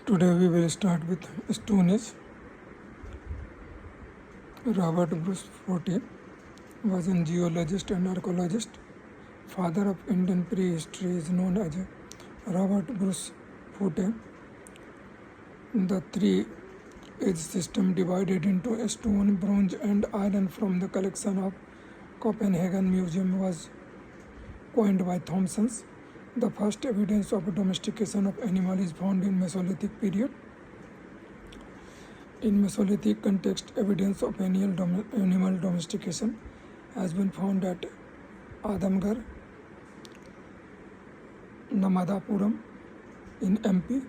Today we will start with Stone Age. Robert Bruce Foote was a geologist and archaeologist. Father of Indian prehistory is known as Robert Bruce Foote. The three-age system divided into stone, bronze and iron from the collection of Copenhagen Museum was coined by Thomsons. The first evidence of domestication of animal is found in Mesolithic period. In Mesolithic context, evidence of animal domestication has been found at Adamgarh, Namadapuram in MP,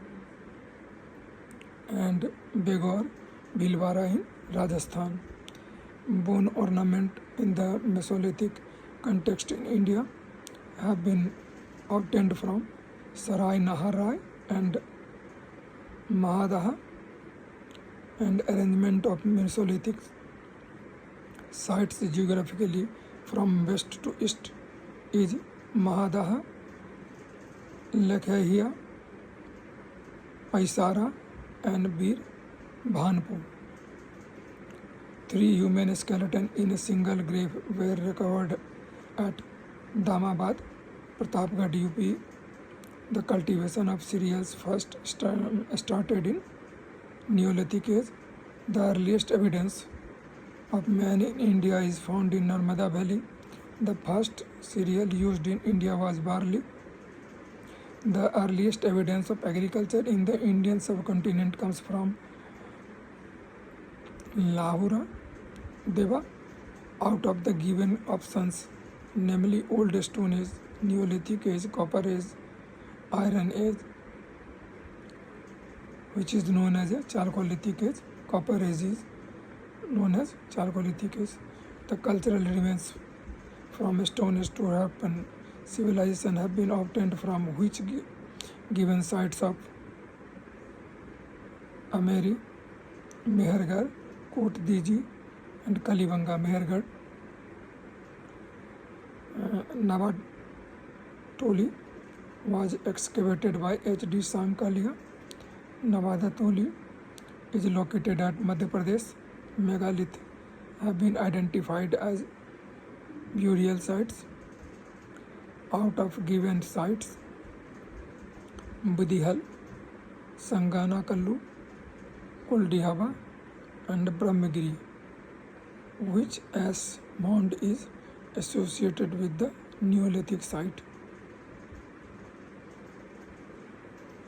and Begor, Bhilwara in Rajasthan. Bone ornament in the Mesolithic context in India have been obtained from Sarai Nahar Rai and Mahadaha, and arrangement of Mesolithic sites geographically from west to east is Mahadaha, Lakhia, Paisara and Bir Bhanpur. 3 human skeletons in a single grave were recovered at Damabad, Pratapgarh, UP. The cultivation of cereals first started in Neolithic age. The earliest evidence of man in India is found in Narmada Valley. The first cereal used in India was barley. The earliest evidence of agriculture in the Indian subcontinent comes from Lahura Deva. Out of the given options, namely Old Stone Age, Neolithic Age, Copper Age, Iron Age, which is known as a Chalcolithic Age, Copper Age is known as Chalcolithic Age. The cultural remains from Stone Age to Harappan civilization have been obtained from which given sites of Ameri, Mehergarh, Kot Diji and Kalibanga. Mehergarh, Navatoli was excavated by H.D. Sankalia. Navadatoli is located at Madhya Pradesh. Megalith have been identified as burial sites. Out of given sites, Budihal, Sangana Kallu, Kuldihava and Brahmagiri, which as mound is associated with the Neolithic site.